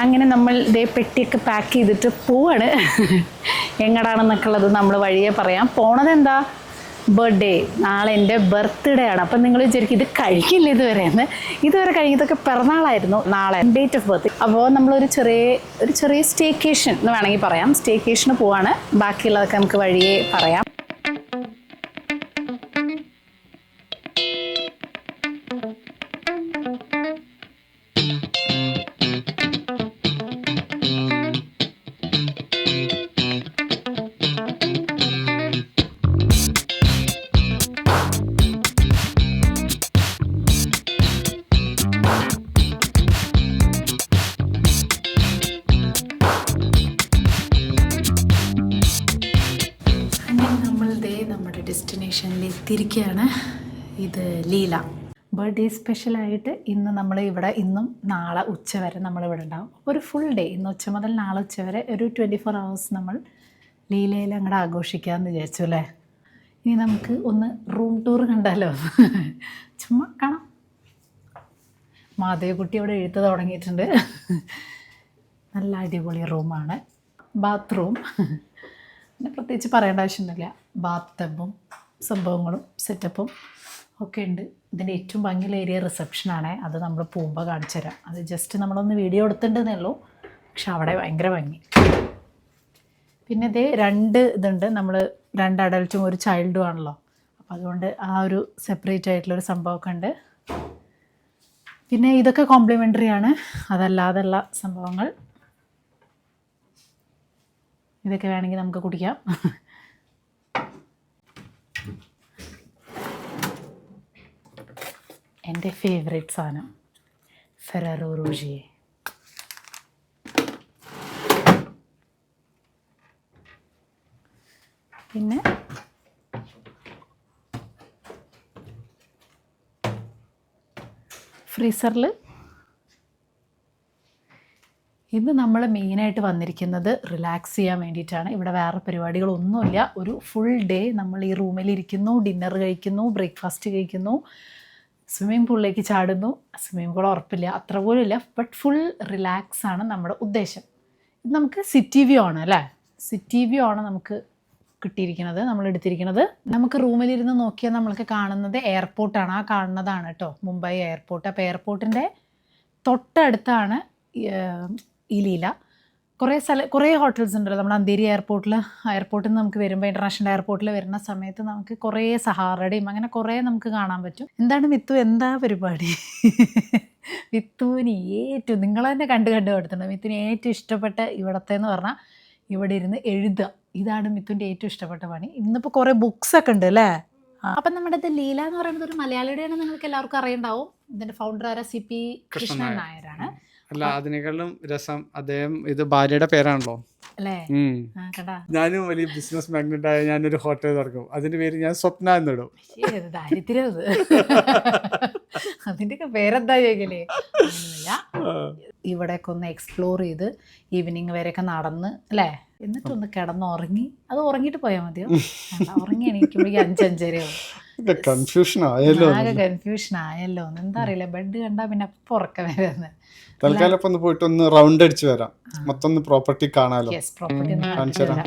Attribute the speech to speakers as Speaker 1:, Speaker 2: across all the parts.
Speaker 1: അങ്ങനെ നമ്മൾ ഇതേ പെട്ടിയൊക്കെ പാക്ക് ചെയ്തിട്ട് പോവാണ്. എങ്ങടാണെന്നൊക്കെ ഉള്ളത് നമ്മൾ വഴിയെ പറയാം. പോണത് എന്താ, ബർത്ത്ഡേ, നാളെ എൻ്റെ ബർത്ത്ഡേ ആണ്. അപ്പം നിങ്ങൾ വിചാരിക്കും ഇത് കഴിക്കില്ല ഇതുവരെ കഴിഞ്ഞതൊക്കെ പിറന്നാളായിരുന്നു, നാളെ ഡേറ്റ് ഓഫ് ബർത്ത്. അപ്പോൾ നമ്മളൊരു ചെറിയ സ്റ്റേക്കേഷൻ എന്ന് വേണമെങ്കിൽ പറയാം, സ്റ്റേക്കേഷന് പോവാണ്. ബാക്കിയുള്ളതൊക്കെ നമുക്ക് വഴിയെ പറയാം. നമ്മുടെ ഡെസ്റ്റിനേഷനിൽ എത്തിയിരിക്കുകയാണ്. ഇത് ലീല. ബർത്ത്ഡേ സ്പെഷ്യലായിട്ട് ഇന്ന് നമ്മൾ ഇവിടെ, ഇന്നും നാളെ ഉച്ച വരെ നമ്മളിവിടെ ഉണ്ടാവും. ഒരു ഫുൾ ഡേ, ഇന്ന് ഉച്ച മുതൽ നാളെ ഉച്ച വരെ ഒരു 24 hours നമ്മൾ ലീലയിൽ അങ്ങോട്ട് ആഘോഷിക്കാമെന്ന് വിചാരിച്ചു അല്ലേ. ഇനി നമുക്ക് ഒന്ന് റൂം ടൂർ കണ്ടാലോ? ചുമ്മാ കാണാം. മാധവിക്കുട്ടി അവിടെ എഴുത്ത് തുടങ്ങിയിട്ടുണ്ട്. നല്ല അടിപൊളി റൂമാണ്. ബാത്റൂം പിന്നെ പ്രത്യേകിച്ച് പറയേണ്ട ആവശ്യമൊന്നുമില്ല. ബാത്ത് ടബും സംഭവങ്ങളും സെറ്റപ്പും ഒക്കെ ഉണ്ട്. ഇതിൻ്റെ ഏറ്റവും ഭംഗിയുള്ള ഏരിയ റിസപ്ഷനാണ്. അത് നമ്മൾ പോകുമ്പോൾ കാണിച്ചു തരാം. അത് ജസ്റ്റ് നമ്മളൊന്ന് വീഡിയോ എടുത്തിട്ടുണ്ടെന്നേ ഉള്ളൂ, പക്ഷെ അവിടെ ഭയങ്കര ഭംഗി. പിന്നെ ഇതേ 2 ഇതുണ്ട്. നമ്മൾ 2 അഡൽട്ടും ഒരു ചൈൽഡും ആണല്ലോ, അപ്പം അതുകൊണ്ട് ആ ഒരു സെപ്പറേറ്റ് ആയിട്ടുള്ളൊരു സംഭവമൊക്കെ ഉണ്ട്. പിന്നെ ഇതൊക്കെ കോംപ്ലിമെൻ്ററി ആണ്, അതല്ലാതെയുള്ള സംഭവങ്ങൾ ഇതൊക്കെ വേണമെങ്കിൽ നമുക്ക് കുടിക്കാം. എൻ്റെ ഫേവറേറ്റ് സാധനം ഫെറാറോ റോഷിയെ. പിന്നെ ഫ്രീസറിൽ ഇന്ന് നമ്മൾ മെയിനായിട്ട് വന്നിരിക്കുന്നത് റിലാക്സ് ചെയ്യാൻ വേണ്ടിയിട്ടാണ്. ഇവിടെ വേറെ പരിപാടികളൊന്നുമില്ല. ഒരു ഫുൾ ഡേ നമ്മൾ ഈ റൂമിലിരിക്കുന്നു, ഡിന്നർ കഴിക്കുന്നു, ബ്രേക്ക്ഫാസ്റ്റ് കഴിക്കുന്നു, സ്വിമ്മിംഗ് പൂളിലേക്ക് ചാടുന്നു. സ്വിമ്മിംഗ് പൂൾ ഉറപ്പില്ല, അത്ര പോലും ഇല്ല, ബട്ട് ഫുൾ റിലാക്സ് ആണ് നമ്മുടെ ഉദ്ദേശം. ഇത് നമുക്ക് സിറ്റി വ്യൂ ആണ് അല്ലേ, സിറ്റി വ്യൂ ആണ് നമുക്ക് കിട്ടിയിരിക്കുന്നത്, നമ്മൾ എടുത്തിരിക്കുന്നത്. നമുക്ക് റൂമിലിരുന്ന് നോക്കിയാൽ നമ്മൾക്ക് കാണുന്നത് എയർപോർട്ടാണ്. ആ കാണുന്നതാണ് കേട്ടോ മുംബൈ എയർപോർട്ട്. അപ്പോൾ എയർപോർട്ടിൻ്റെ തൊട്ടടുത്താണ് ഈ ലീല. കുറേ ഹോട്ടൽസ് ഉണ്ടല്ലോ. നമ്മുടെ അന്തേരി എയർപോർട്ടിൽ നിന്ന് നമുക്ക് വരുമ്പോൾ, ഇൻ്റർനാഷണൽ എയർപോർട്ടിൽ വരുന്ന സമയത്ത് നമുക്ക് കുറേ സഹാറയുടെയും അങ്ങനെ കുറേ നമുക്ക് കാണാൻ പറ്റും. എന്താണ് മിത്തു, എന്താ പരിപാടി? മിത്തുവിന് ഏറ്റവും, നിങ്ങൾ തന്നെ കണ്ട് കൊടുത്തിട്ടുണ്ട്, മിത്തുവിന് ഏറ്റവും ഇഷ്ടപ്പെട്ട ഇവിടത്തെ എന്ന് പറഞ്ഞാൽ ഇവിടെ ഇരുന്ന് എഴുതുക. ഇതാണ് മിത്തുവിൻ്റെ ഏറ്റവും ഇഷ്ടപ്പെട്ട പണി. ഇന്നിപ്പോൾ കുറേ ബുക്സൊക്കെ ഉണ്ട് അല്ലേ. അപ്പം നമ്മുടെ ഇത് ലീല എന്ന് പറയുന്നത് ഒരു മലയാളിയുടെയാണ്, നിങ്ങൾക്ക് എല്ലാവർക്കും അറിയുണ്ടാവും. ഇതിൻ്റെ ഫൗണ്ടർ ആരാ? CP കൃഷ്ണൻ നായരാണ്.
Speaker 2: അല്ല, അതിനേക്കാളും രസം അദ്ദേഹം ഇത് ഭാര്യയുടെ പേരാണല്ലോ
Speaker 1: അല്ലേ.
Speaker 2: ഞാനും വലിയ ബിസിനസ് മാഗ്നറ്റ് ആയ ഞാനൊരു ഹോട്ടൽ തുറക്കും, അതിന്റെ പേര് ഞാൻ സ്വപ്ന എന്നിടും.
Speaker 1: ദാരിദ്ര്യം അതിൻ്റെയൊക്കെ പേരെന്താ ചോദിക്കലേ. ഇവിടെയൊക്കെ ഒന്ന് എക്സ്പ്ലോർ ചെയ്ത് ഈവനിങ് വരെയൊക്കെ നടന്ന് അല്ലേ, എന്നിട്ടൊന്ന് കിടന്നുറങ്ങി. അത് ഉറങ്ങിയിട്ട് പോയാൽ മതിയോ? ഉറങ്ങി എണീക്കുമ്പോഴേക്കും 5-5:30
Speaker 2: കൺഫ്യൂഷൻ
Speaker 1: ആയല്ലോ. എന്താ അറിയില്ല, ബെഡ് കണ്ടാ പിന്നെ അപ്പം ഉറക്കം വരുന്നത്.
Speaker 2: തൽക്കാലം ഒന്ന് പോയിട്ട് ഒന്ന് റൗണ്ട് അടിച്ച് വരാം, മൊത്തം ഒന്ന് പ്രോപ്പർട്ടി കാണാലോ. കാണിച്ചു തരാം.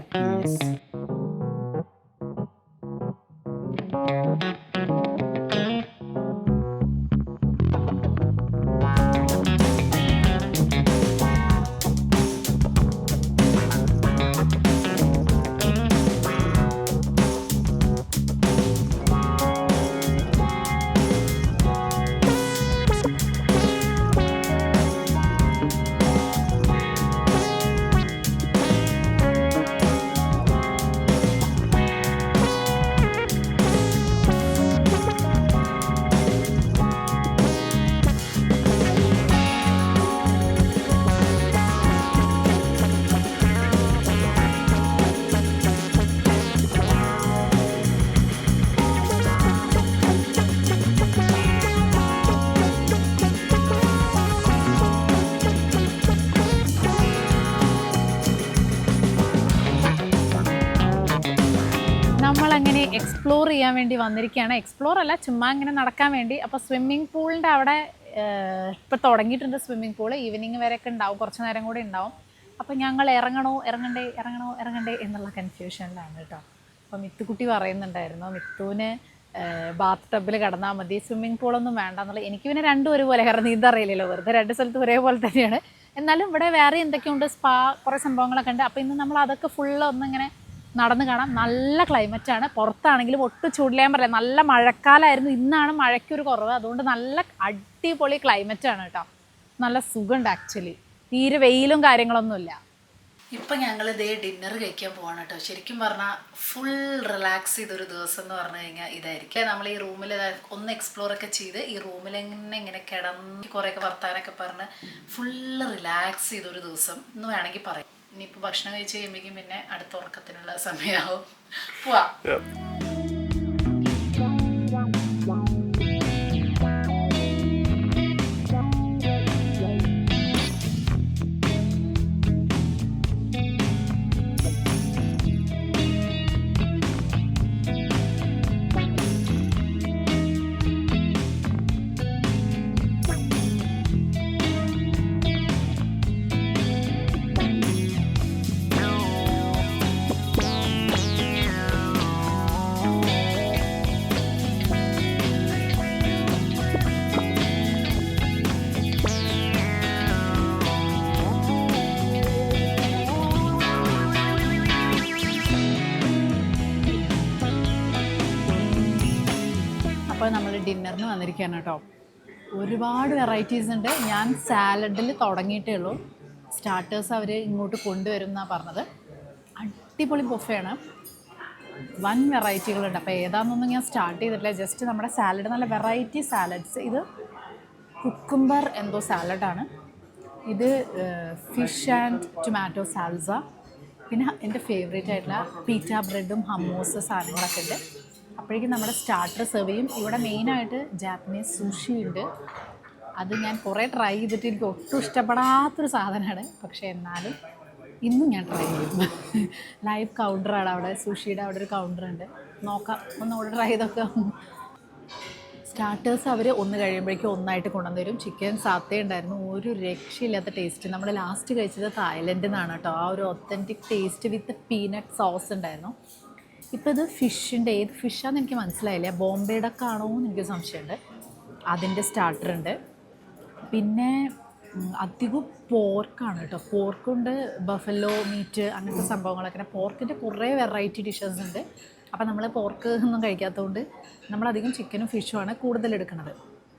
Speaker 1: നമ്മളങ്ങനെ എക്സ്പ്ലോർ ചെയ്യാൻ വേണ്ടി വന്നിരിക്കുകയാണ്. എക്സ്പ്ലോർ അല്ല, ചുമ്മാ ഇങ്ങനെ നടക്കാൻ വേണ്ടി. അപ്പോൾ സ്വിമ്മിംഗ് പൂളിൻ്റെ അവിടെ ഇപ്പോൾ തുടങ്ങിയിട്ടുണ്ട് സ്വിമ്മിംഗ് പൂള്. ഈവനിങ് വരെയൊക്കെ ഉണ്ടാവും, കുറച്ച് നേരം കൂടെ ഉണ്ടാവും. അപ്പോൾ ഞങ്ങൾ ഇറങ്ങണ്ടേ എന്നുള്ള കൺഫ്യൂഷനിലാണ് കേട്ടോ. അപ്പോൾ മിത്തുക്കുട്ടി പറയുന്നുണ്ടായിരുന്നു മിത്തുവിന് ബാത്ത് ടബിൽ കിടന്നാൽ മതി, സ്വിമ്മിംഗ് പൂളൊന്നും വേണ്ട എന്നുള്ളത്. എനിക്ക് പിന്നെ രണ്ടും ഒരുപോലെ, കാരണം നീന്താൻ അറിയില്ലല്ലോ, വെറുതെ രണ്ട് സ്ഥലത്ത് ഒരേപോലെ തന്നെയാണ്. എന്നാലും ഇവിടെ വേറെ എന്തൊക്കെയുണ്ട്, സ്പാ കുറേ സംഭവങ്ങളൊക്കെ ഉണ്ട്. അപ്പോൾ ഇന്ന് നമ്മൾ അതൊക്കെ ഫുള്ള് ഒന്നിങ്ങനെ നടന്ന് കാണാം. നല്ല ക്ലൈമറ്റാണ്, പുറത്താണെങ്കിലും ഒട്ടും ചൂടില്ലാൻ പറയാം. നല്ല മഴക്കാലമായിരുന്നു, ഇന്നാണ് മഴയ്ക്കൊരു കുറവ്. അതുകൊണ്ട് നല്ല അടിപൊളി ക്ലൈമറ്റാണ് കേട്ടോ, നല്ല സുഖമുണ്ട് ആക്ച്വലി, തീരെ വെയിലും കാര്യങ്ങളൊന്നുമില്ല. ഇപ്പം ഞങ്ങൾ ഇതേ ഡിന്നർ കഴിക്കാൻ പോവാണ് കേട്ടോ. ശരിക്കും പറഞ്ഞാൽ ഫുൾ റിലാക്സ് ചെയ്തൊരു ദിവസം എന്ന് പറഞ്ഞു കഴിഞ്ഞാൽ ഇതായിരിക്കും. നമ്മൾ ഈ റൂമിൽ ഒന്ന് എക്സ്പ്ലോറൊക്കെ ചെയ്ത് ഈ റൂമിൽ ഇങ്ങനെ കിടന്ന് കുറേയൊക്കെ വർത്താനൊക്കെ പറഞ്ഞ് ഫുള്ള് റിലാക്സ് ചെയ്തൊരു ദിവസം എന്ന് വേണമെങ്കിൽ പറയാം. ഇനിയിപ്പോൾ ഭക്ഷണം കഴിച്ച് കഴിയുമ്പോഴേക്കും പിന്നെ അടുത്ത ഉറക്കത്തിനുള്ള സമയമാവും. പോവാ. അപ്പോൾ നമ്മൾ ഡിന്നറിന് വന്നിരിക്കുകയാണ് കേട്ടോ. ഒരുപാട് വെറൈറ്റീസ് ഉണ്ട്. ഞാൻ സാലഡിൽ തുടങ്ങിയിട്ടേ ഉള്ളൂ, സ്റ്റാർട്ടേഴ്സ് അവർ ഇങ്ങോട്ട് കൊണ്ടുവരും എന്നാണ് പറഞ്ഞത്. അടിപൊളി ബുഫയാണ്, വൻ വെറൈറ്റികളുണ്ട്. അപ്പോൾ ഏതാണെന്നൊന്നും ഞാൻ സ്റ്റാർട്ട് ചെയ്തിട്ടില്ല, ജസ്റ്റ് നമ്മുടെ സാലഡ്, നല്ല വെറൈറ്റി സാലഡ്സ്. ഇത് കുക്കുംബർ എന്തോ സാലഡാണ്, ഇത് ഫിഷ് ആൻഡ് ടൊമാറ്റോ സാൽസ, പിന്നെ എൻ്റെ ഫേവറേറ്റ് ആയിട്ടുള്ള പീറ്റ ബ്രെഡും ഹമ്മോസ് സാധനങ്ങളൊക്കെ ഉണ്ട്. അപ്പോഴേക്കും നമ്മുടെ സ്റ്റാർട്ടർ സെർവ് ചെയ്യും. ഇവിടെ മെയിനായിട്ട് ജാപ്പനീസ് സുഷി ഉണ്ട്. അത് ഞാൻ കുറേ ട്രൈ ചെയ്തിട്ട് എനിക്ക് ഒട്ടും ഇഷ്ടപ്പെടാത്തൊരു സാധനമാണ്, പക്ഷേ എന്നാലും ഇന്നും ഞാൻ ട്രൈ ചെയ്യും. ലൈവ് കൗണ്ടറാണ് അവിടെ, സുഷിയുടെ അവിടെ ഒരു കൗണ്ടറുണ്ട്, നോക്കാം, ഒന്ന് ഓർഡർ ചെയ്തൊക്കെ. സ്റ്റാർട്ടേഴ്സ് അവർ ഒന്ന് കഴിയുമ്പോഴേക്കും ഒന്നായിട്ട് കൊണ്ടുവന്ന് തരും. ചിക്കൻ സാത്തേ ഉണ്ടായിരുന്നു, ഒരു രക്ഷയില്ലാത്ത ടേസ്റ്റ്. നമ്മൾ ലാസ്റ്റ് കഴിച്ചത് തായ്ലൻഡിൽ നിന്നാണ് കേട്ടോ. ആ ഒരു ഒത്തൻറ്റിക് ടേസ്റ്റ് വിത്ത് പീനട്ട് സോസ് ഉണ്ടായിരുന്നു. ഇപ്പോൾ ഇത് ഫിഷിൻ്റെ, ഏത് ഫിഷാണെന്ന് എനിക്ക് മനസ്സിലായില്ല, ബോംബെ ഡക്ക് ആണോ എന്ന് എനിക്ക് സംശയമുണ്ട്. അതിൻ്റെ സ്റ്റാർട്ടറുണ്ട്. പിന്നെ അധികം പോർക്കാണ് കേട്ടോ, പോർക്കുണ്ട്, ബഫല്ലോ മീറ്റ്, അങ്ങനത്തെ സംഭവങ്ങളൊക്കെ. പോർക്കിൻ്റെ കുറേ വെറൈറ്റി ഡിഷസ് ഉണ്ട്. അപ്പോൾ നമ്മൾ പോർക്ക് ഒന്നും കഴിക്കാത്തതുകൊണ്ട് നമ്മളധികം ചിക്കനും ഫിഷുമാണ് കൂടുതൽ എടുക്കുന്നത്.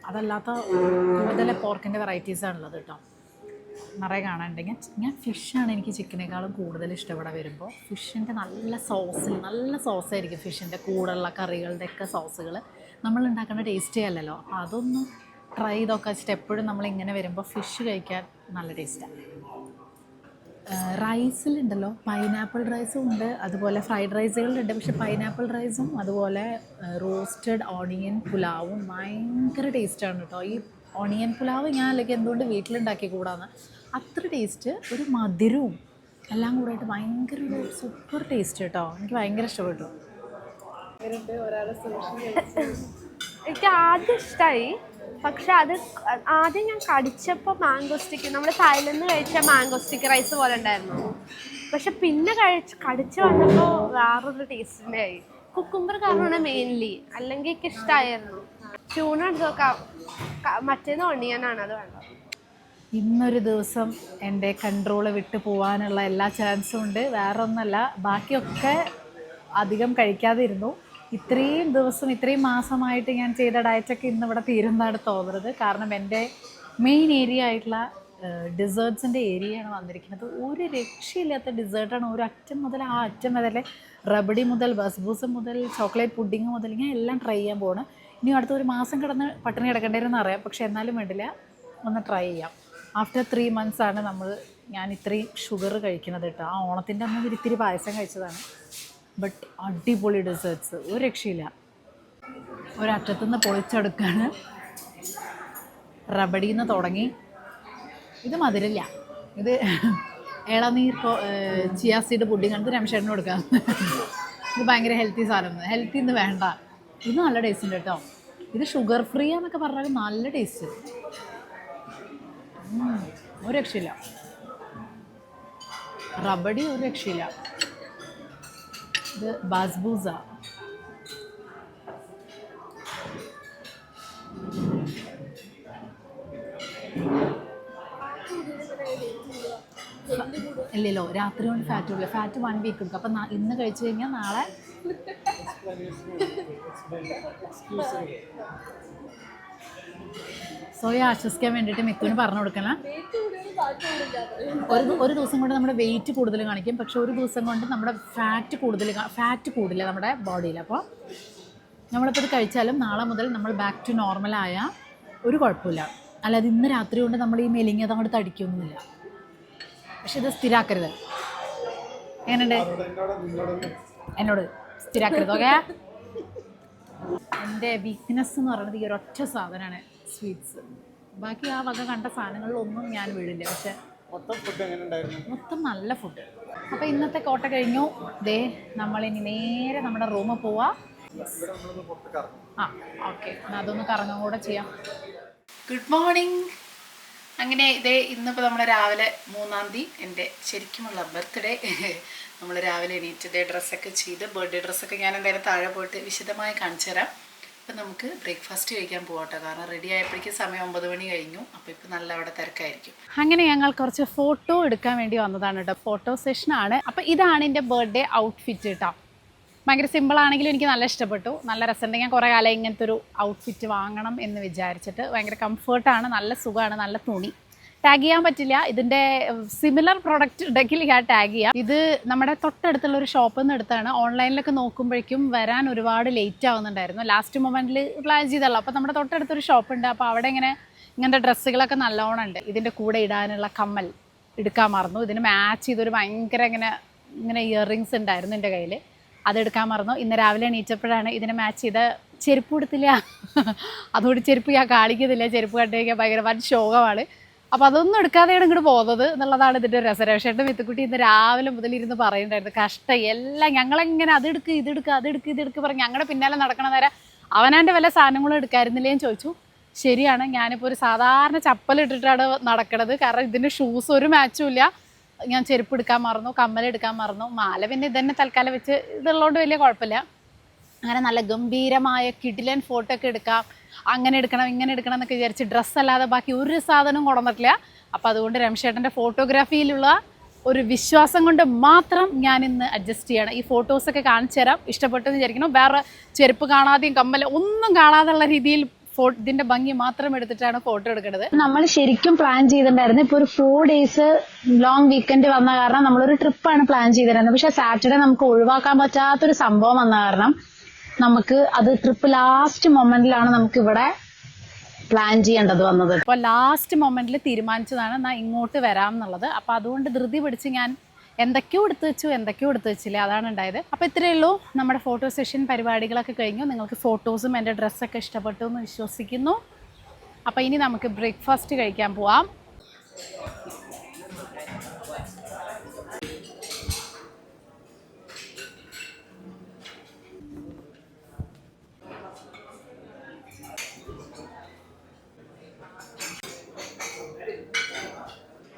Speaker 1: അതല്ലാത്ത കൂടുതൽ പോർക്കിൻ്റെ വെറൈറ്റീസാണുള്ളത് കേട്ടോ, നിറയെ കാണാനുണ്ടെങ്കിൽ. ഞാൻ ഫിഷാണ് എനിക്ക് ചിക്കനേക്കാളും കൂടുതൽ ഇഷ്ടപ്പെടാൻ വരുമ്പോൾ. ഫിഷിൻ്റെ നല്ല സോസായിരിക്കും, ഫിഷിൻ്റെ കൂടെയുള്ള കറികളുടെയൊക്കെ സോസുകൾ നമ്മൾ ഉണ്ടാക്കുന്ന ടേസ്റ്റേ അല്ലല്ലോ. അപ്പോൾ അതൊന്ന് ട്രൈ ചെയ്തൊക്കെ വെച്ചിട്ട് എപ്പോഴും നമ്മളിങ്ങനെ വരുമ്പോൾ ഫിഷ് കഴിക്കാൻ നല്ല ടേസ്റ്റാണ്. റൈസിലുണ്ടല്ലോ, പൈനാപ്പിൾ റൈസും ഉണ്ട്, അതുപോലെ ഫ്രൈഡ് റൈസുകളുണ്ട്. പക്ഷേ പൈനാപ്പിൾ റൈസും അതുപോലെ റോസ്റ്റഡ് ഓണിയൻ പുലാവും ഭയങ്കര ടേസ്റ്റാണ് കേട്ടോ. ഈ ഓണിയൻ പുലാവ് ഞാൻ അല്ലെങ്കിൽ എന്തുകൊണ്ട് വീട്ടിലുണ്ടാക്കി കൂടാന്ന്, അത്ര ടേസ്റ്റ്, ഒരു മധുരവും എല്ലാം കൂടായിട്ട് ഭയങ്കര ഒരു സൂപ്പർ ടേസ്റ്റ് കേട്ടോ. എനിക്ക് ഭയങ്കര ഇഷ്ടപ്പെട്ടു.
Speaker 3: എനിക്ക് ആദ്യം ഇഷ്ടമായി, പക്ഷെ അത് ആദ്യം ഞാൻ കടിച്ചപ്പോൾ മാംഗോ സ്റ്റിക്ക്, നമ്മൾ തായ്ലൻഡിൽ കഴിച്ച മാംഗോ സ്റ്റിക്ക് റൈസ് പോലെ ഉണ്ടായിരുന്നു. പക്ഷെ പിന്നെ കടിച്ച് വന്നപ്പോൾ വേറൊരു ടേസ്റ്റിൻ്റെ ആയി. കുക്കുംബർ കാരണമാണ് മെയിൻലി, അല്ലെങ്കിൽ എനിക്ക് ഇഷ്ടമായിരുന്നു. ട്യൂണ എടുത്തോക്കാം, മറ്റേന്ന് ഒണിയനാണ്, അത് വേണ്ട.
Speaker 1: ഇന്നൊരു ദിവസം എൻ്റെ കൺട്രോള് വിട്ടു പോകാനുള്ള എല്ലാ ചാൻസും ഉണ്ട്. വേറെ ഒന്നല്ല, ബാക്കിയൊക്കെ അധികം കഴിക്കാതിരുന്നു. ഇത്രയും ദിവസം, ഇത്രയും മാസമായിട്ട് ഞാൻ ചെയ്ത ഡയറ്റൊക്കെ ഇന്നിവിടെ തീരുന്നതാണ് തോന്നുന്നത്. കാരണം എൻ്റെ മെയിൻ ഏരിയ ആയിട്ടുള്ള ഡിസേർട്ട്സിൻ്റെ ഏരിയയാണ് വന്നിരിക്കുന്നത്. ഒരു രക്ഷയില്ലാത്ത ഡിസേർട്ടാണ്, ഒരു അറ്റം മുതൽ ആ അറ്റം വരെ. റബഡി മുതൽ ബസ്ബൂസ് മുതൽ ചോക്ലേറ്റ് പുഡിങ് മുതൽ ഞാൻ എല്ലാം ട്രൈ ചെയ്യാൻ പോകണം. ഇനി അടുത്ത ഒരു മാസം കിടന്ന് പട്ടിണി കിടക്കേണ്ടതെന്ന് അറിയാം, പക്ഷേ എന്നാലും വേണ്ടില്ല, ഒന്ന് ട്രൈ ചെയ്യാം. ആഫ്റ്റർ 3 months ആണ് ഞാൻ ഇത്രയും ഷുഗർ കഴിക്കുന്നത് കേട്ടോ. ആ ഓണത്തിൻ്റെ അന്ന് ഇത്തിരി പായസം കഴിച്ചതാണ്. ബട്ട് അടിപൊളി ഡെസേർട്ട്സ്, ഒരു രക്ഷയില്ല. ഒരറ്റത്തുനിന്ന് പൊളിച്ചെടുക്കാണ്. റബഡിയിൽ നിന്ന് തുടങ്ങി, ഇത് മധുരമില്ല, ഇത് ഇളനീർ ചിയാ സീഡ് പുഡിങ് കണ്ട് രമേശേട്ടന് കൊടുക്കാം. ഇത് ഭയങ്കര ഹെൽത്തി സാധനം, ഹെൽത്തി ഇന്ന് വേണ്ട. ഇത് നല്ല ടേസ്റ്റ് ഉണ്ട് കേട്ടോ. ഇത് ഷുഗർ ഫ്രീ എന്നൊക്കെ പറഞ്ഞാൽ നല്ല ടേസ്റ്റ്, ഒരു രക്ഷയില്ല. റബഡി ഒരു രക്ഷയില്ല. ഇത് ബാസ്ബൂസ. ഇല്ലല്ലോ, രാത്രി കൊണ്ട് ഫാറ്റ് കൂടില്ല. ഫാറ്റ് 1 വീക്ക് എടുക്കും. അപ്പം ഇന്ന് കഴിച്ചു കഴിഞ്ഞാൽ നാളെ സോയെ ആശ്വസിക്കാൻ വേണ്ടിയിട്ട് മിത്തുവിന് പറഞ്ഞു കൊടുക്കണം. ഒരു ദിവസം കൊണ്ട് നമ്മുടെ വെയിറ്റ് കൂടുതൽ കാണിക്കും, പക്ഷെ ഒരു ദിവസം കൊണ്ട് നമ്മുടെ ഫാറ്റ് കൂടില്ല നമ്മുടെ ബോഡിയിൽ. അപ്പോൾ നമ്മളിപ്പോൾ ഇത് കഴിച്ചാലും നാളെ മുതൽ നമ്മൾ ബാക്ക് ടു നോർമലായ ഒരു കുഴപ്പമില്ല. അല്ലാതെ ഇന്ന് രാത്രി കൊണ്ട് നമ്മൾ ഈ മെലിഞ്ഞത് അങ്ങോട്ട് തടിക്കൊന്നുമില്ല. പക്ഷെ ഇത് സ്ഥിരാക്കരുത്. എങ്ങനെയുണ്ട്? എന്നോട് സ്ഥിരാക്കരുത്, ഓക്കെ? എൻ്റെ വീക്ക്നെസ് എന്ന് പറയുന്നത് ഈ ഒരൊറ്റ സാധനമാണ്, സ്വീറ്റ്സ്. ബാക്കി ആ വക കണ്ട സാധനങ്ങളിലൊന്നും ഞാൻ വീഴില്ല. പക്ഷെ മൊത്തം നല്ല ഫുഡ്. അപ്പോൾ ഇന്നത്തെ കോട്ട കഴിഞ്ഞു. ദേ നമ്മളിനി നേരെ നമ്മുടെ റൂമിൽ പോവാം. ആ ഓക്കെ, അതൊന്ന് കറങ്ങും കൂടെ ചെയ്യാം. Good morning. അങ്ങനെ ഇതേ ഇന്നിപ്പോൾ നമ്മൾ രാവിലെ 3-ാം തീയതി എൻ്റെ ശരിക്കുമുള്ള ബർത്ത്ഡേ. നമ്മൾ രാവിലെ എണീറ്റ് ഡ്രസ്സൊക്കെ ചെയ്ത് ബർത്ത്ഡേ ഡ്രസ്സൊക്കെ ഞാൻ എന്തായാലും താഴെ പോയിട്ട് വിശദമായി കാണിച്ചു തരാം. ഇപ്പം നമുക്ക് ബ്രേക്ക്ഫാസ്റ്റ് കഴിക്കാൻ പോകട്ടെ, കാരണം റെഡി ആയപ്പോഴേക്കും സമയം 9 മണി കഴിഞ്ഞു. അപ്പോൾ ഇപ്പം നല്ല അവിടെ തിരക്കായിരിക്കും. അങ്ങനെ ഞങ്ങൾ കുറച്ച് ഫോട്ടോ എടുക്കാൻ വേണ്ടി വന്നതാണ് കേട്ടോ. ഫോട്ടോ സെഷനാണ്. അപ്പോൾ ഇതാണ് എൻ്റെ ബർത്ത്ഡേ ഔട്ട്ഫിറ്റ് കേട്ടോ. ഭയങ്കര സിമ്പിളാണെങ്കിലും എനിക്ക് നല്ല ഇഷ്ടപ്പെട്ടു. നല്ല രസമുണ്ട്. ഞാൻ കുറേ കാലം ഇങ്ങനത്തെ ഒരു ഔട്ട്ഫിറ്റ് വാങ്ങണം എന്ന് വിചാരിച്ചിട്ട്. ഭയങ്കര കംഫർട്ടാണ്, നല്ല സുഖമാണ്, നല്ല തുണി. ടാഗ് ചെയ്യാൻ പറ്റില്ല. ഇതിൻ്റെ സിമിലർ പ്രൊഡക്റ്റ് ഉണ്ടെങ്കിൽ ഞാൻ ടാഗ് ചെയ്യാം. ഇത് നമ്മുടെ തൊട്ടടുത്തുള്ള ഒരു ഷോപ്പിൽ നിന്ന് എടുത്താണ്. ഓൺലൈനിലൊക്കെ നോക്കുമ്പോഴേക്കും വരാൻ ഒരുപാട് ലേറ്റ് ആവുന്നുണ്ടായിരുന്നു. ലാസ്റ്റ് മൊമെൻറ്റിൽ പ്ലാൻ ചെയ്തല്ലോ. അപ്പോൾ നമ്മുടെ തൊട്ടടുത്തൊരു ഷോപ്പുണ്ട്. അപ്പോൾ അവിടെ ഇങ്ങനത്തെ ഡ്രസ്സുകളൊക്കെ നല്ലോണം ഉണ്ട്. ഇതിൻ്റെ കൂടെ ഇടാനുള്ള കമ്മൽ എടുക്കാൻ മറന്നു. ഇതിന് മാച്ച് ചെയ്തൊരു ഭയങ്കര ഇങ്ങനെ ഇയറിങ്സ് ഉണ്ടായിരുന്നു എൻ്റെ കയ്യിൽ. അതെടുക്കാൻ മറന്നു. ഇന്ന് രാവിലെ എണീറ്റപ്പോഴാണ് ഇതിനെ മാച്ച് ചെയ്ത ചെരുപ്പ് കൊടുത്തില്ല. അതുകൊണ്ട് ചെരുപ്പ് ഞാൻ കാണിക്കുന്നില്ല. ചെരുപ്പ് കണ്ടു കഴിഞ്ഞാൽ ഭയങ്കര വൻ ശോകമാണ്. അപ്പോൾ അതൊന്നും എടുക്കാതെയാണ് ഇങ്ങോട്ട് പോകുന്നത് എന്നുള്ളതാണ് ഇതിൻ്റെ ഒരു രസം. രക്ഷേട്ടൻ വിത്തുക്കുട്ടി ഇന്ന് രാവിലെ മുതൽ ഇരുന്ന് പറയുന്നുണ്ടായിരുന്നു കഷ്ടം എല്ലാം ഞങ്ങളെങ്ങനെ അതെടുക്ക് ഇതെടുക്ക് പറഞ്ഞ് ഞങ്ങളുടെ പിന്നാലെ നടക്കണ നേരം അവനാൻ്റെ വല്ല സാധനങ്ങളും എടുക്കാമായിരുന്നില്ലേ എന്ന് ചോദിച്ചു. ശരിയാണ്, ഞാനിപ്പോൾ ഒരു സാധാരണ ചപ്പലിട്ടിട്ടാണ് നടക്കണത്. കാരണം ഇതിന് ഷൂസ് ഒരു മാച്ചും ഇല്ല. ഞാൻ ചെരുപ്പ് എടുക്കാൻ മറന്നു, കമ്മലെടുക്കാൻ മറന്നു, മാല പിന്നെ ഇതന്നെ തൽക്കാലം വെച്ച് ഇതുള്ളതുകൊണ്ട് വലിയ കുഴപ്പമില്ല. അങ്ങനെ നല്ല ഗംഭീരമായ കിടിലൻ ഫോട്ടോ ഒക്കെ എടുക്കാം, അങ്ങനെ എടുക്കണം ഇങ്ങനെ എടുക്കണം എന്നൊക്കെ വിചാരിച്ച് ഡ്രസ്സല്ലാതെ ബാക്കി ഒരു സാധനവും കൊണ്ടുവന്നിട്ടില്ല. അപ്പോൾ അതുകൊണ്ട് രമേശേട്ടൻ്റെ ഫോട്ടോഗ്രാഫിയിലുള്ള ഒരു വിശ്വാസം കൊണ്ട് മാത്രം ഞാൻ ഇന്ന് അഡ്ജസ്റ്റ് ചെയ്യണം. ഈ ഫോട്ടോസൊക്കെ കാണിച്ചു തരാം. ഇഷ്ടപ്പെട്ടെന്ന് വിചാരിക്കണം. വേറെ ചെരുപ്പ് കാണാതെയും കമ്മൽ ഒന്നും കാണാതെയുള്ള രീതിയിൽ ഇതിന്റെ ഭംഗി മാത്രം എടുത്തിട്ടാണ് ഫോട്ടോ എടുക്കുന്നത്. നമ്മൾ ശരിക്കും പ്ലാൻ ചെയ്തിട്ടുണ്ടായിരുന്നു. ഇപ്പൊ ഒരു 4 days ലോങ് വീക്കെൻഡ് വന്ന കാരണം നമ്മളൊരു ട്രിപ്പാണ് പ്ലാൻ ചെയ്തിരുന്നത്. പക്ഷെ സാറ്റർഡേ നമുക്ക് ഒഴിവാക്കാൻ പറ്റാത്തൊരു സംഭവം വന്ന കാരണം നമുക്ക് അത് ട്രിപ്പ് ലാസ്റ്റ് മൊമെന്റിലാണ് നമുക്ക് ഇവിടെ പ്ലാൻ ചെയ്യേണ്ടത് വന്നത്. അപ്പോൾ ലാസ്റ്റ് മൊമെന്റിൽ തീരുമാനിച്ചതാണ് ഞാൻ ഇങ്ങോട്ട് വരാം എന്നുള്ളത്. അപ്പോൾ അതുകൊണ്ട് ധൃതി പിടിച്ച് ഞാൻ എന്തൊക്കെയോ എടുത്തു വെച്ചില്ല, അതാണ് ഉണ്ടായത്. അപ്പോൾ ഇത്രയേ ഉള്ളൂ. നമ്മുടെ ഫോട്ടോ സെഷൻ പരിപാടികളൊക്കെ കഴിഞ്ഞു. നിങ്ങൾക്ക് ഫോട്ടോസും എൻ്റെ ഡ്രസ്സൊക്കെ ഇഷ്ടപ്പെട്ടു എന്ന് വിശ്വസിക്കുന്നു. അപ്പോൾ ഇനി നമുക്ക് ബ്രേക്ക്ഫാസ്റ്റ് കഴിക്കാൻ പോവാം.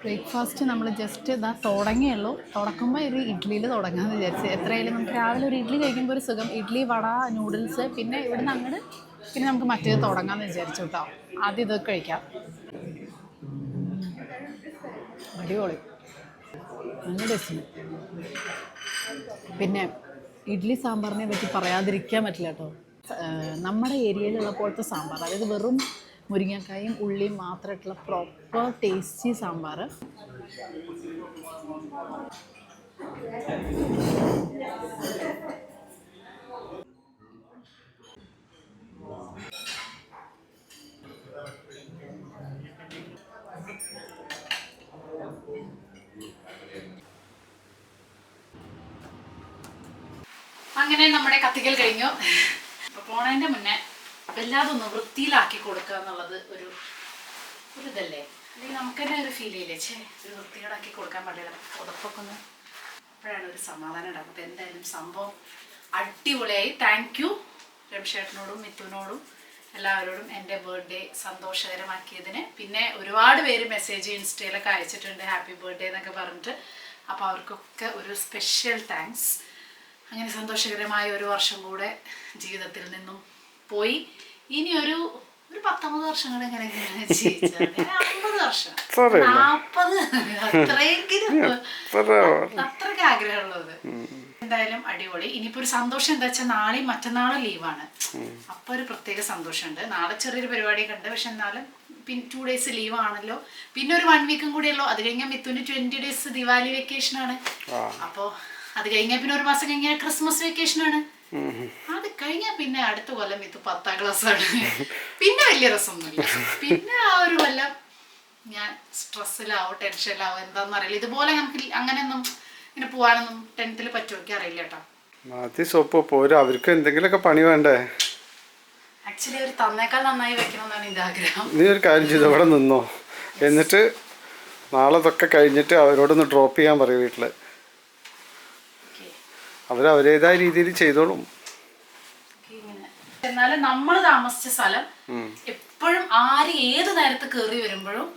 Speaker 1: ബ്രേക്ക്ഫാസ്റ്റ് നമ്മൾ ജസ്റ്റ് ഇതാ തുടങ്ങിയുള്ളൂ. തുടക്കുമ്പോൾ ഒരു ഇഡ്ഡലിയിൽ തുടങ്ങാമെന്ന് വിചാരിച്ച്. എത്രയായാലും നമുക്ക് രാവിലെ ഒരു ഇഡ്ഡലി കഴിക്കുമ്പോൾ ഒരു സുഖം. ഇഡ്ഡലി, വട, നൂഡിൽസ്, പിന്നെ ഇവിടുന്ന് അങ്ങോട്ട് പിന്നെ നമുക്ക് മറ്റേത് തുടങ്ങാമെന്ന് വിചാരിച്ചു കേട്ടോ. ആദ്യം ഇതൊക്കെ കഴിക്കാം. അടിപൊളി, നല്ല ടേസ്റ്റ്. പിന്നെ ഇഡ്ഡലി സാമ്പാറിനെ പറ്റി പറയാതിരിക്കാൻ പറ്റില്ല കേട്ടോ. നമ്മുടെ ഏരിയയിലുള്ള പോലത്തെ സാമ്പാർ, അതായത് വെറും മുരിങ്ങക്കായും ഉള്ളിയും മാത്രമായിട്ടുള്ള പ്രോപ്പർ ടേസ്റ്റി സാമ്പാർ. അങ്ങനെ നമ്മുടെ കത്തിക്കൽ കഴിഞ്ഞു. അപ്പോൾ പോണതിൻ്റെ മുന്നേ വല്ലാതെ ഒന്ന് വൃത്തിയിലാക്കി കൊടുക്കുക എന്നുള്ളത് ഒരു ഇതല്ലേ, അല്ലെങ്കിൽ നമുക്ക് തന്നെ ഒരു ഫീൽ ചെയ്യില്ലേ, ഒരു വൃത്തിയോടാക്കി കൊടുക്കാൻ പാടില്ല. പുതപ്പൊക്കെ ഒന്ന് അപ്പോഴാണ് ഒരു സമാധാനം ഉണ്ടാകും. അപ്പോൾ എന്തായാലും സംഭവം അടിപൊളിയായി. താങ്ക് യു രമേശേട്ടനോടും മിത്തുവിനോടും എല്ലാവരോടും എൻ്റെ ബർത്ത്ഡേ സന്തോഷകരമാക്കിയതിന്. പിന്നെ ഒരുപാട് പേര് മെസ്സേജ് ഇൻസ്റ്റയിലൊക്കെ അയച്ചിട്ടുണ്ട് ഹാപ്പി ബർത്ത്ഡേ എന്നൊക്കെ പറഞ്ഞിട്ട്. അപ്പോൾ അവർക്കൊക്കെ ഒരു സ്പെഷ്യൽ താങ്ക്സ്. അങ്ങനെ സന്തോഷകരമായ ഒരു വർഷം കൂടെ ജീവിതത്തിൽ നിന്നും പോയി. ഇനി ഒരു 19 വർഷം കൂടെ എങ്ങനെ ജീവിച്ചാൽ 50 വർഷം 40 അത്രയെങ്കിലും അത്രയ്ക്ക് ആഗ്രഹമുള്ളത്. എന്തായാലും അടിപൊളി. ഇനിയിപ്പോ ഒരു സന്തോഷം എന്താ വെച്ചാൽ നാളെയും മറ്റന്നാളും ലീവാണ്. അപ്പൊ ഒരു പ്രത്യേക സന്തോഷമുണ്ട്. നാളെ ചെറിയൊരു പരിപാടിയൊക്കെ ഉണ്ട്, പക്ഷെ എന്നാലും 2 days ലീവ് ആണല്ലോ. പിന്നെ ഒരു 1 week കൂടിയല്ലോ. അത് കഴിഞ്ഞാൽ മിഥുന് 20 days ദിവാലി വെക്കേഷൻ ആണ്. അപ്പോ അത് കഴിഞ്ഞാൽ പിന്നെ ഒരു മാസം കഴിഞ്ഞാൽ ക്രിസ്മസ് വെക്കേഷൻ ആണ്. അത് കഴിഞ്ഞാൽ പിന്നെ അടുത്ത കൊല്ലം മിഥു 10th class ആണ്. പിന്നെ വലിയ രസമൊന്നുമില്ല. പിന്നെ ആ ഒരു കൊല്ലം ഞാൻ സ്ട്രെസ്സിലാവും, ടെൻഷനിലാവും, എന്താണെന്ന് അറിയില്ല. ഇതുപോലെ നമുക്ക് അങ്ങനെയൊന്നും ഇങ്ങനെ പോവാനൊന്നും 10th പറ്റുമൊക്കെ അറിയില്ല കേട്ടോ.
Speaker 2: അവർക്ക് എന്തെങ്കിലുമൊക്കെ പണി വേണ്ടേ?
Speaker 1: ആക്ച്വലി അവർ തന്നേക്കാൾ നന്നായി വെക്കണമെന്നാണ് എൻ്റെ ആഗ്രഹം.
Speaker 2: നീ ഒരു കാര്യം ചെയ്ത് ഇവിടെ നിന്നോ, എന്നിട്ട് നാളെ ഇതൊക്കെ കഴിഞ്ഞിട്ട് അവരോടൊന്ന് ഡ്രോപ്പ് ചെയ്യാൻ പറയും വീട്ടില്. അവരവരേതായ രീതിയിൽ ചെയ്തോളും.
Speaker 1: എന്നാലും നമ്മൾ താമസിച്ച സ്ഥലം എപ്പോഴും ആര് ഏത് നേരത്ത് കയറി വരുമ്പോഴും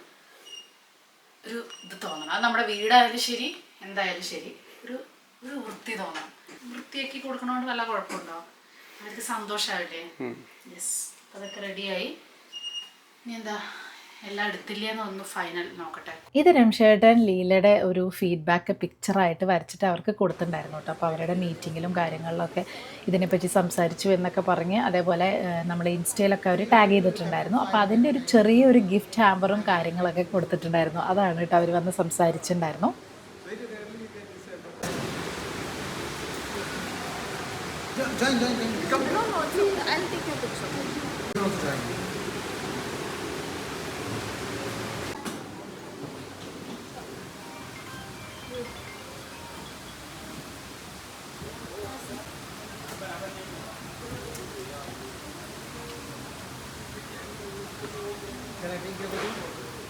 Speaker 1: ഒരു ഇത് തോന്നണം. അത് നമ്മുടെ വീടായാലും ശരി എന്തായാലും ശരി ഒരു വൃത്തി തോന്നണം. വൃത്തിയാക്കി കൊടുക്കണോണ്ട് വല്ല കുഴപ്പമുണ്ടോ? അവർക്ക് സന്തോഷമാവില്ലേ? യെസ്. അതൊക്കെ റെഡിയായി. ഇനി എന്താ എല്ലാം എടുത്തില്ലേന്ന് ഒന്ന് ഫൈനൽ നോക്കട്ടെ. ഇത് രംശേട്ടൻ ലീലയുടെ ഒരു ഫീഡ്ബാക്ക് പിക്ചറായിട്ട് വരച്ചിട്ട് അവർക്ക് കൊടുത്തിട്ടുണ്ടായിരുന്നു കേട്ടോ. അപ്പോൾ അവരുടെ മീറ്റിങ്ങിലും കാര്യങ്ങളിലൊക്കെ ഇതിനെപ്പറ്റി സംസാരിച്ചു എന്നൊക്കെ പറഞ്ഞ് അതേപോലെ നമ്മൾ ഇൻസ്റ്റയിലൊക്കെ അവർ ടാഗ് ചെയ്തിട്ടുണ്ടായിരുന്നു. അപ്പോൾ അതിൻ്റെ ഒരു ചെറിയൊരു ഗിഫ്റ്റ് ഹാമ്പറും കാര്യങ്ങളൊക്കെ കൊടുത്തിട്ടുണ്ടായിരുന്നു. അതാണ് കേട്ടോ അവർ വന്ന് സംസാരിച്ചിട്ടുണ്ടായിരുന്നു.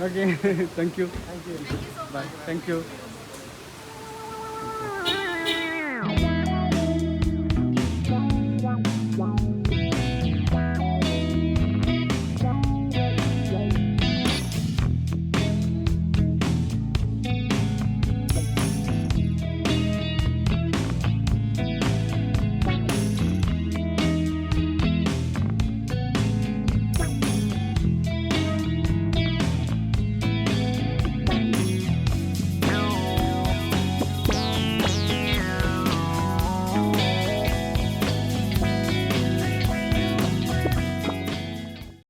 Speaker 2: Okay, thank you. Bye. Thank you.